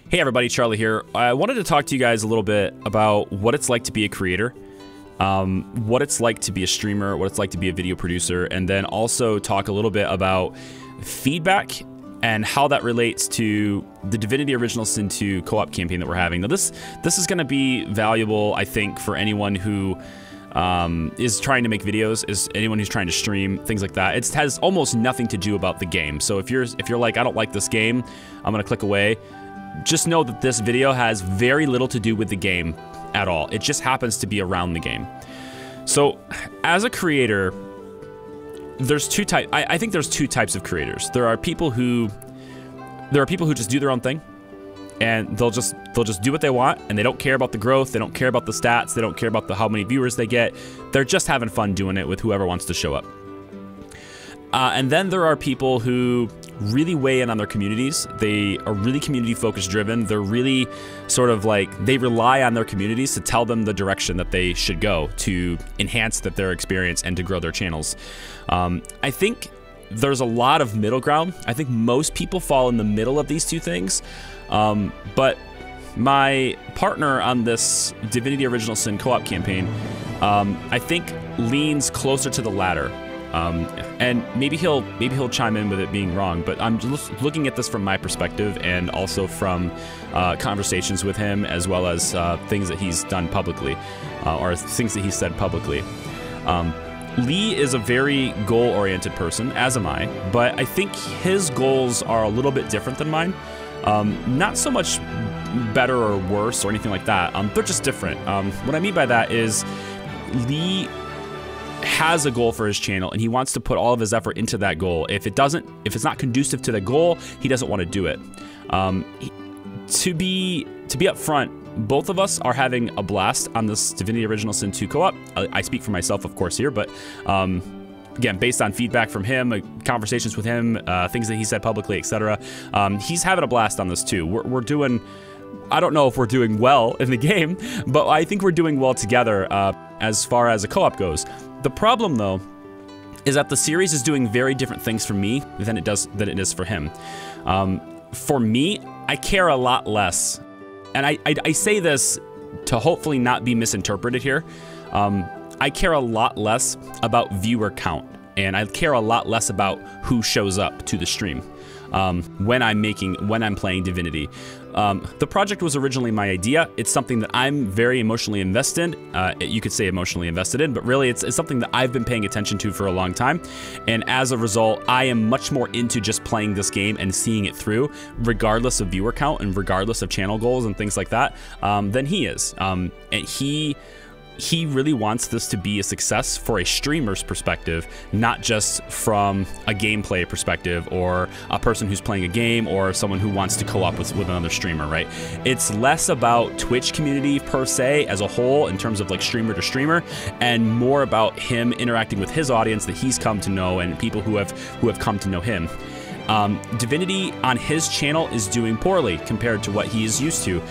Hey everybody, Charlie here. I wanted to talk to you guys a little bit about what it's like to be a creator, what it's like to be a streamer, what it's like to be a video producer, and then also talk a little bit about feedback and how that relates to the Divinity Original Sin 2 co-op campaign that we're having. Now this is going to be valuable, I think, for anyone who is trying to make videos, is anyone who's trying to stream, things like that. It has almost nothing to do about the game. So if you're like, I don't like this game, I'm gonna click away. Just know that this video has very little to do with the game at all. It just happens to be around the game. So as a creator, there's two types. I think there's two types of creators. There are people who just do their own thing, and they'll just do what they want, and they don't care about the growth, they don't care about the stats, they don't care about how many viewers they get. They're just having fun doing it with whoever wants to show up. And then there are people who really weigh in on their communities. They are really community focused driven. They're really sort of like, they rely on their communities to tell them the direction that they should go to enhance their experience and to grow their channels. I think there's a lot of middle ground. I think most people fall in the middle of these two things. But my partner on this Divinity Original Sin co-op campaign, I think leans closer to the latter. And maybe he'll chime in with it being wrong, but I'm just looking at this from my perspective and also from conversations with him, as well as things that he's done publicly, or things that he said publicly. Lee is a very goal-oriented person, as am I, but I think his goals are a little bit different than mine. Not so much better or worse or anything like that. They're just different. What I mean by that is Lee has a goal for his channel and he wants to put all of his effort into that goal. If it's not conducive to the goal, he doesn't want to do it. To be upfront, both of us are having a blast on this Divinity Original Sin 2 co-op. I speak for myself, of course, here, but again, based on feedback from him, conversations with him, things that he said publicly, etc., he's having a blast on this too. We're doing, I don't know if we're doing well in the game, but I think we're doing well together as far as a co-op goes. The problem, though, is that the series is doing very different things for me than it is for him. For me, I care a lot less, and I say this to hopefully not be misinterpreted here. I care a lot less about viewer count, and I care a lot less about who shows up to the stream when I'm playing Divinity. The project was originally my idea. It's something that I'm very emotionally invested. You could say emotionally invested in, but really it's something that I've been paying attention to for a long time. And as a result, I am much more into just playing this game and seeing it through, regardless of viewer count and regardless of channel goals and things like that, than he is. And he really wants this to be a success for a streamer's perspective, not just from a gameplay perspective or a person who's playing a game or someone who wants to co-op with another streamer, right? It's less about Twitch community per se as a whole in terms of like streamer to streamer, and more about him interacting with his audience that he's come to know and people who have come to know him. Divinity on his channel is doing poorly compared to what he is used to.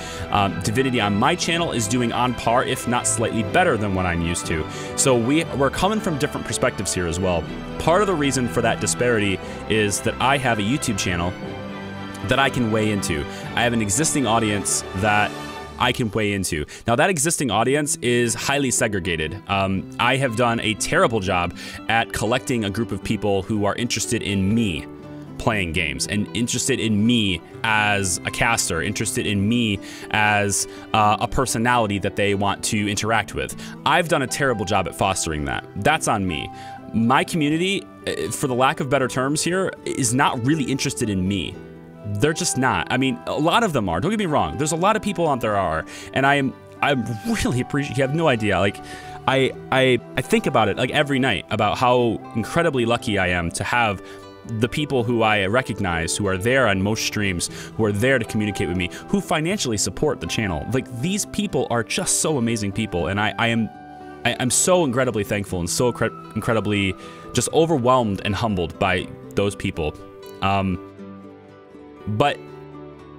Divinity on my channel is doing on par, if not slightly better than what I'm used to. So we're coming from different perspectives here as well. Part of the reason for that disparity is that I have a YouTube channel that I can weigh into. I have an existing audience that I can weigh into. Now that existing audience is highly segregated. I have done a terrible job at collecting a group of people who are interested in me playing games and interested in me as a caster, interested in me as a personality that they want to interact with. I've done a terrible job at fostering that. That's on me. My community, for the lack of better terms here, is not really interested in me. They're just not. I mean, a lot of them are. Don't get me wrong. There's a lot of people out there are, and I really appreciate. You have no idea. Like, I think about it like every night about how incredibly lucky I am to have the people who I recognize, who are there on most streams, who are there to communicate with me, who financially support the channel. Like, these people are just so amazing people, and I'm so incredibly thankful and so incredibly just overwhelmed and humbled by those people. But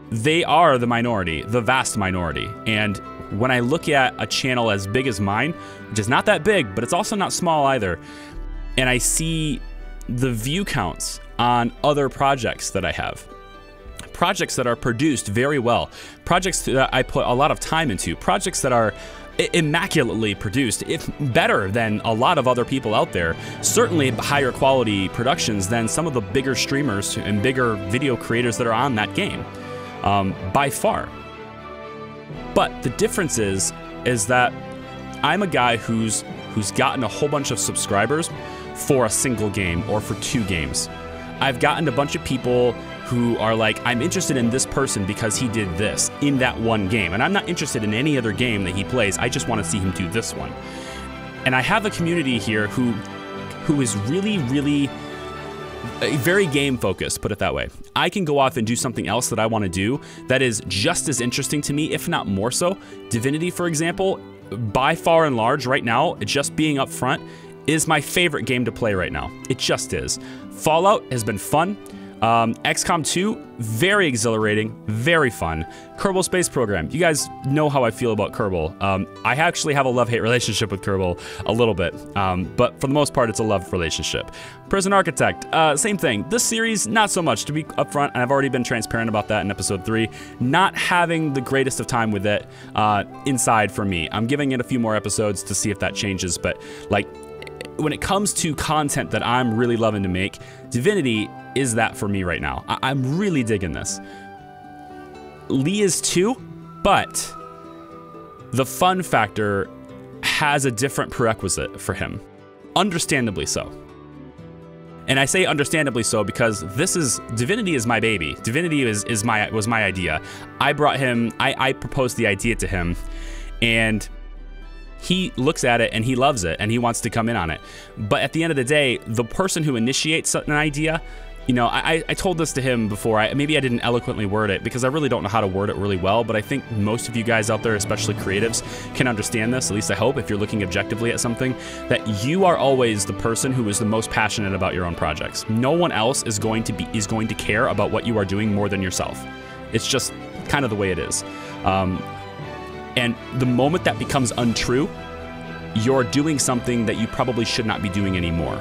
they are the minority, the vast minority. And when I look at a channel as big as mine, which is not that big, but it's also not small either, and I see the view counts on other projects that I have, projects that are produced very well, projects that I put a lot of time into, projects that are immaculately produced, if better than a lot of other people out there, certainly higher quality productions than some of the bigger streamers and bigger video creators that are on that game, by far. But the difference is that I'm a guy who's gotten a whole bunch of subscribers for a single game or for 2 games. I've gotten a bunch of people who are like, I'm interested in this person because he did this in that one game. And I'm not interested in any other game that he plays. I just want to see him do this one. And I have a community here who is really, really very game focused, put it that way. I can go off and do something else that I want to do that is just as interesting to me, if not more so. Divinity, for example, by far and large right now, just being up front, is my favorite game to play right now. It just is. Fallout has been fun. XCOM 2, very exhilarating, very fun. Kerbal Space Program, you guys know how I feel about Kerbal. I actually have a love-hate relationship with Kerbal a little bit, but for the most part, it's a love relationship. Prison Architect, same thing. This series, not so much, to be upfront, and I've already been transparent about that in episode 3. Not having the greatest of time with it inside for me. I'm giving it a few more episodes to see if that changes, but like, when it comes to content that I'm really loving to make, Divinity is that for me right now. I'm really digging this. Lee is too, but the fun factor has a different prerequisite for him. Understandably so. And I say understandably so because Divinity is my baby. Divinity was my idea. I proposed the idea to him, and he looks at it and he loves it and he wants to come in on it. But at the end of the day, the person who initiates an idea, you know, I told this to him before. Maybe I didn't eloquently word it because I really don't know how to word it really well, but I think most of you guys out there, especially creatives, can understand this, at least I hope, if you're looking objectively at something, that you are always the person who is the most passionate about your own projects. No one else is going to care about what you are doing more than yourself. It's just kind of the way it is. And the moment that becomes untrue, you're doing something that you probably should not be doing anymore.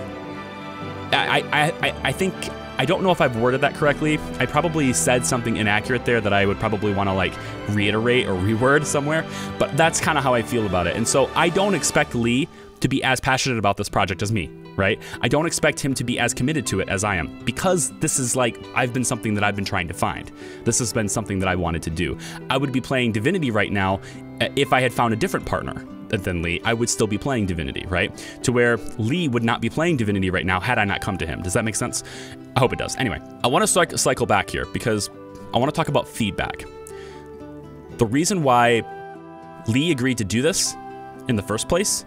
I think, I don't know if I've worded that correctly. I probably said something inaccurate there that I would probably want to like reiterate or reword somewhere, but that's kind of how I feel about it. And so I don't expect Lee to be as passionate about this project as me, right? I don't expect him to be as committed to it as I am, because this is like, I've been something that I've been trying to find. This has been something that I wanted to do. I would be playing Divinity right now if I had found a different partner than Lee. I would still be playing Divinity, right? To where Lee would not be playing Divinity right now had I not come to him. Does that make sense? I hope it does. Anyway, I want to cycle back here because I want to talk about feedback. The reason why Lee agreed to do this in the first place,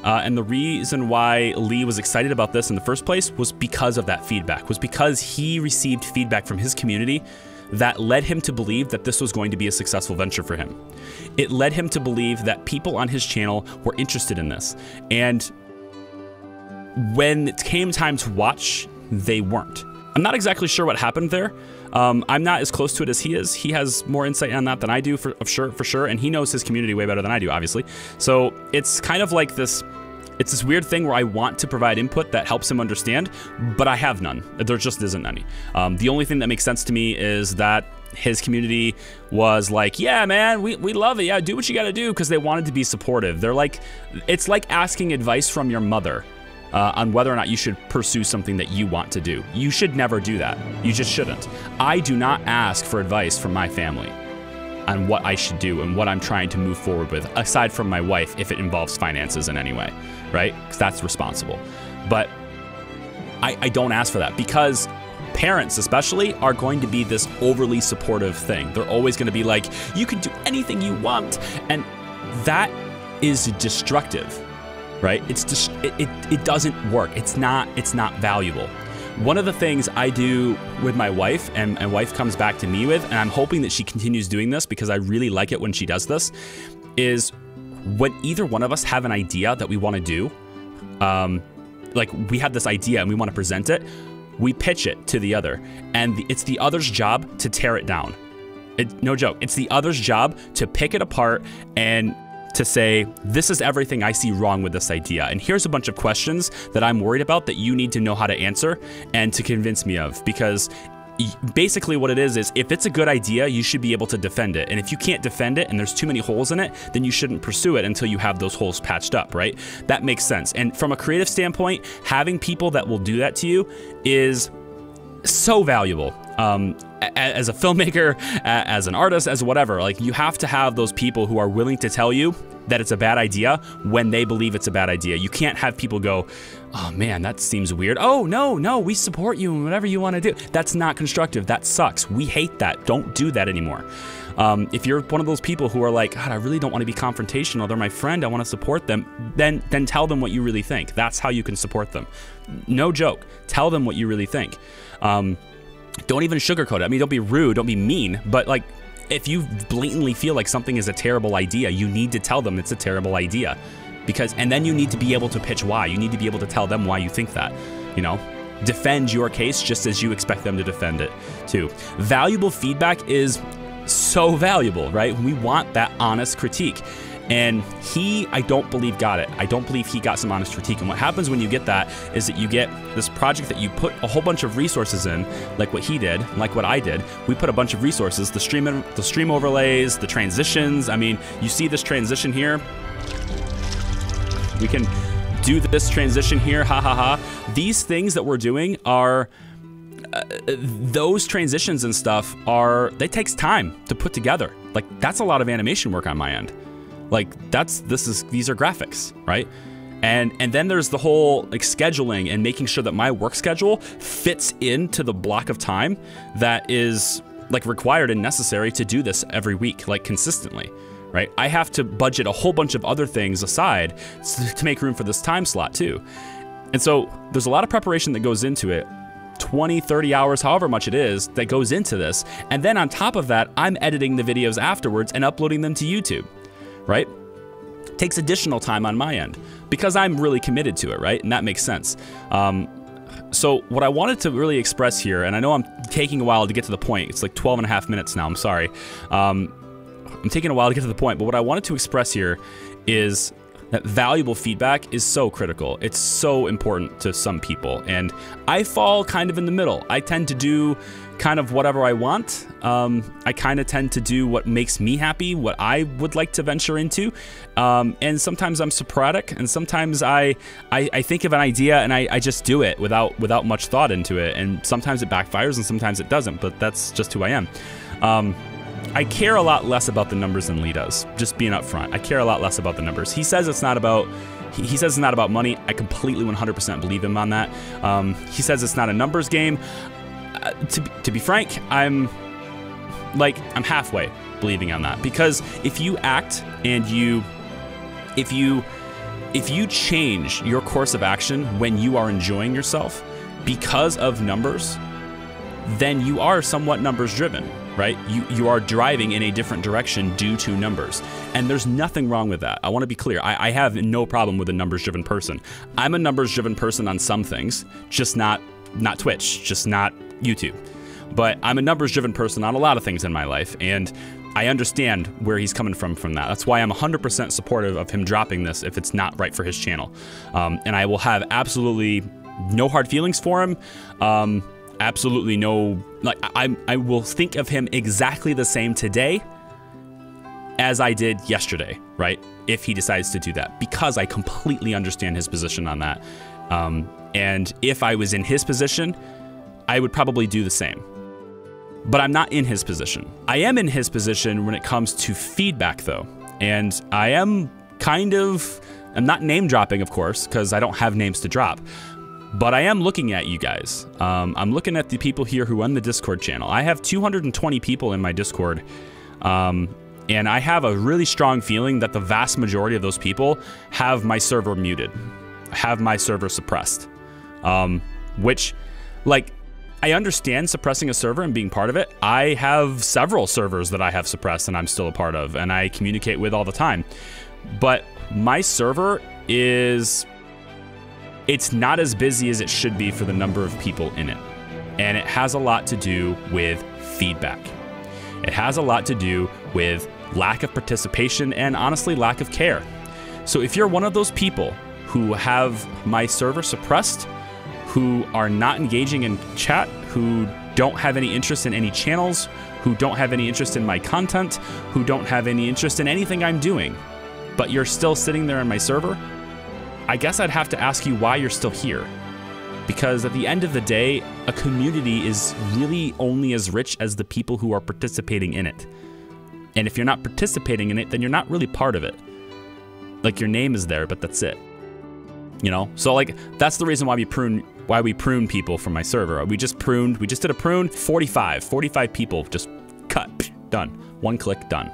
and the reason why Lee was excited about this in the first place, was because of that feedback, was because he received feedback from his community that led him to believe that this was going to be a successful venture for him. It led him to believe that people on his channel were interested in this. And when it came time to watch, they weren't. I'm not exactly sure what happened there. I'm not as close to it as he is. He has more insight on that than I do, for sure, and he knows his community way better than I do, obviously. So it's kind of like this, it's this weird thing where I want to provide input that helps him understand, but I have none. There just isn't any. The only thing that makes sense to me is that his community was like, yeah, man, we love it. Yeah, do what you got to do, because they wanted to be supportive. They're like, it's like asking advice from your mother on whether or not you should pursue something that you want to do. You should never do that. You just shouldn't. I do not ask for advice from my family on what I should do and what I'm trying to move forward with, aside from my wife, if it involves finances in any way, right? Because that's responsible. But I don't ask for that, because parents especially are going to be this overly supportive thing. They're always going to be like, you can do anything you want. And that is destructive. Right? It's just, it doesn't work. It's not valuable. One of the things I do with my wife, and my wife comes back to me with, and I'm hoping that she continues doing this because I really like it when she does this, is when either one of us have an idea that we want to do, like we have this idea and we want to present it, we pitch it to the other, and it's the other's job to tear it down. No joke. It's the other's job to pick it apart and to say, this is everything I see wrong with this idea, and here's a bunch of questions that I'm worried about that you need to know how to answer and to convince me of, because basically what it is if it's a good idea, you should be able to defend it. And if you can't defend it and there's too many holes in it, then you shouldn't pursue it until you have those holes patched up, right? That makes sense. And from a creative standpoint, having people that will do that to you is so valuable. As a filmmaker, as an artist, as whatever, like, you have to have those people who are willing to tell you that it's a bad idea when they believe it's a bad idea. You can't have people go, oh man, that seems weird. Oh, no, we support you and whatever you want to do. That's not constructive. That sucks. We hate that. Don't do that anymore. If you're one of those people who are like, God, I really don't want to be confrontational, they're my friend, I want to support them, then tell them what you really think. That's how you can support them. No joke. Tell them what you really think. Don't even sugarcoat it. I mean, don't be rude, don't be mean, but like, if you blatantly feel like something is a terrible idea, you need to tell them it's a terrible idea. And then you need to be able to pitch why. You need to be able to tell them why you think that, you know? Defend your case just as you expect them to defend it too. Valuable feedback is so valuable, right? We want that honest critique. And I don't believe got it. I don't believe he got some honest critique. And what happens when you get that is that you get this project that you put a whole bunch of resources in, like what he did, like what I did. We put a bunch of resources, the stream overlays, the transitions. I mean, you see this transition here. We can do this transition here, ha ha ha. These things that we're doing are, those transitions and stuff they takes time to put together. Like, that's a lot of animation work on my end. Like, these are graphics, right? And then there's the whole like scheduling and making sure that my work schedule fits into the block of time that is like required and necessary to do this every week, like consistently, right? I have to budget a whole bunch of other things aside to make room for this time slot too. And so there's a lot of preparation that goes into it. 20, 30 hours, however much it is, that goes into this. And then on top of that, I'm editing the videos afterwards and uploading them to YouTube. Right? Takes additional time on my end because I'm really committed to it, right? And that makes sense. So what I wanted to really express here, and I know I'm taking a while to get to the point. It's like 12 and a half minutes now. I'm sorry. I'm taking a while to get to the point, but what I wanted to express here is that valuable feedback is so critical. It's so important to some people, and I fall kind of in the middle. I tend to do kind of whatever I want. I kind of tend to do what makes me happy, what I would like to venture into. And sometimes I'm sporadic, and sometimes I think of an idea and I just do it without much thought into it. And sometimes it backfires and sometimes it doesn't, but that's just who I am. I care a lot less about the numbers than Lee does, just being up front. I care a lot less about the numbers. He says it's not about, he says it's not about money. I completely 100% believe him on that. He says it's not a numbers game. To be frank, I'm halfway believing on that, because if you act and if you change your course of action when you are enjoying yourself because of numbers, then you are somewhat numbers driven, right? You are driving in a different direction due to numbers. And there's nothing wrong with that. I want to be clear. I have no problem with a numbers driven person. I'm a numbers driven person on some things, just not Twitch, just not YouTube. But I'm a numbers driven person on a lot of things in my life, and I understand where he's coming from that. That's why I'm 100% supportive of him dropping this if it's not right for his channel. And I will have absolutely no hard feelings for him. Absolutely no, I will think of him exactly the same today as I did yesterday, right? If he decides to do that, because I completely understand his position on that. And if I was in his position, I would probably do the same. But I'm not in his position. I am in his position when it comes to feedback, though. And I am I'm not name dropping, of course, because I don't have names to drop. But I am looking at you guys. I'm looking at the people here who run the Discord channel. I have 220 people in my Discord. And I have a really strong feeling that the vast majority of those people have my server muted, have my server suppressed. Which, like, I understand suppressing a server and being part of it. I have several servers that I have suppressed and I'm still a part of, and I communicate with all the time. But my server it's not as busy as it should be for the number of people in it. And it has a lot to do with feedback. It has a lot to do with lack of participation and, honestly, lack of care. So if you're one of those people who have my server suppressed, who are not engaging in chat, who don't have any interest in any channels, who don't have any interest in my content, who don't have any interest in anything I'm doing, but you're still sitting there in my server, I guess I'd have to ask you why you're still here. Because at the end of the day, a community is really only as rich as the people who are participating in it. And if you're not participating in it, then you're not really part of it. Like, your name is there, but that's it. You know? So like, that's the reason why we prune people from my server. We just did a prune, 45 people just cut, done. One click, done.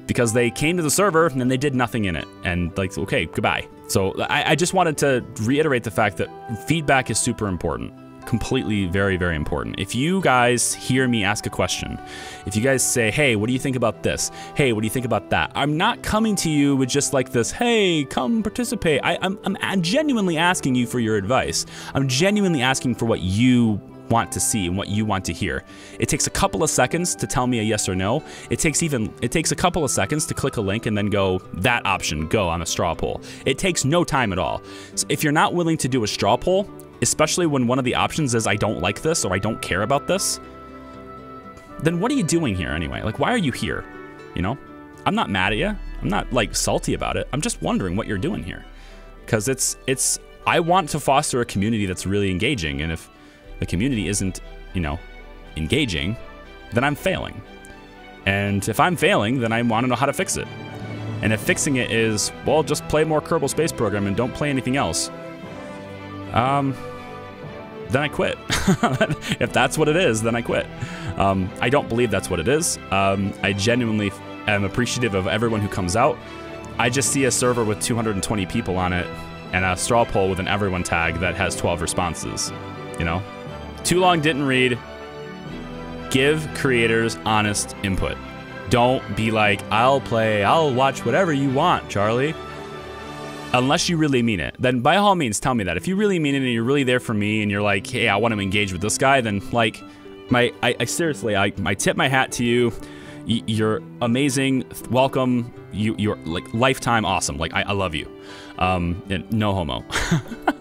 Because they came to the server and then they did nothing in it. And like, okay, goodbye. So I just wanted to reiterate the fact that feedback is super important. Completely, very, very important. If you guys hear me ask a question, if you guys say, hey, what do you think about this? Hey, what do you think about that? I'm not coming to you with just like this, hey, come participate. I'm genuinely asking you for your advice. I'm genuinely asking for what you want to see and what you want to hear. It takes a couple of seconds to tell me a yes or no. It takes a couple of seconds to click a link and then go, that option, go on a straw poll. It takes no time at all. So if you're not willing to do a straw poll, especially when one of the options is I don't like this or I don't care about this, then what are you doing here anyway? Like, why are you here? You know? I'm not mad at you. I'm not like salty about it. I'm just wondering what you're doing here. Because I want to foster a community that's really engaging, and if the community isn't, you know, engaging, then I'm failing. And if I'm failing, then I want to know how to fix it. And if fixing it is, well, just play more Kerbal Space Program and don't play anything else, then I quit. If that's what it is, then I quit. I don't believe that's what it is. I genuinely am appreciative of everyone who comes out. I just see a server with 220 people on it and a straw poll with an everyone tag that has 12 responses, you know? Too long didn't read. Give creators honest input. Don't be like, I'll watch whatever you want, Charlie. Unless you really mean it, then by all means tell me that. If you really mean it and you're really there for me and you're like, hey, I want to engage with this guy, then like, I seriously, I tip my hat to you. You're amazing. Welcome. You're like lifetime awesome. Like, I love you. No homo.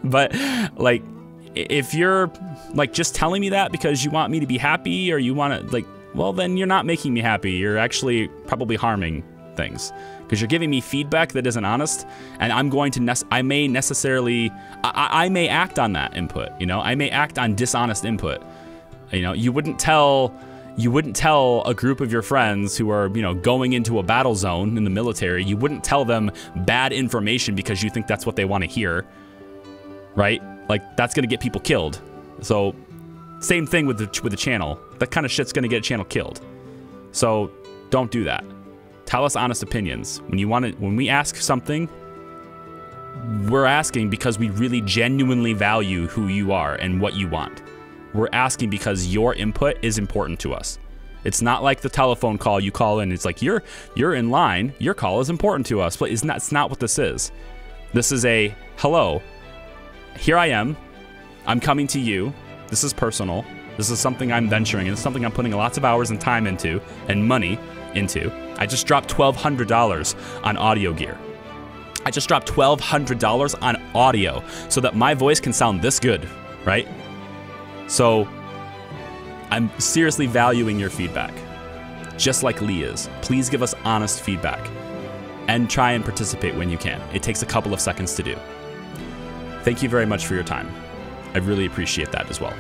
But like, if you're like just telling me that because you want me to be happy or you want to like, well, then you're not making me happy. You're actually probably harming things because you're giving me feedback that isn't honest, and I'm going to I may act on that input. You know, I may act on dishonest input. You know, you wouldn't tell a group of your friends who are, you know, going into a battle zone in the military, you wouldn't tell them bad information because you think that's what they want to hear, right? Like, that's gonna get people killed. So, same thing with the channel. That kind of shit's gonna get a channel killed. So, don't do that. Tell us honest opinions. When we ask something, we're asking because we really genuinely value who you are and what you want. We're asking because your input is important to us. It's not like the telephone call you call in. It's like, you're in line. Your call is important to us. But it's not what this is. This is a, hello, here I am. I'm coming to you. This is personal. This is something I'm venturing in. It's something I'm putting lots of hours and time into and money into. I just dropped $1,200 on audio gear. I just dropped $1,200 on audio so that my voice can sound this good, right? So I'm seriously valuing your feedback, just like Lee is. Please give us honest feedback and try and participate when you can. It takes a couple of seconds to do. Thank you very much for your time. I really appreciate that as well.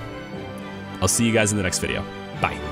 I'll see you guys in the next video. Bye.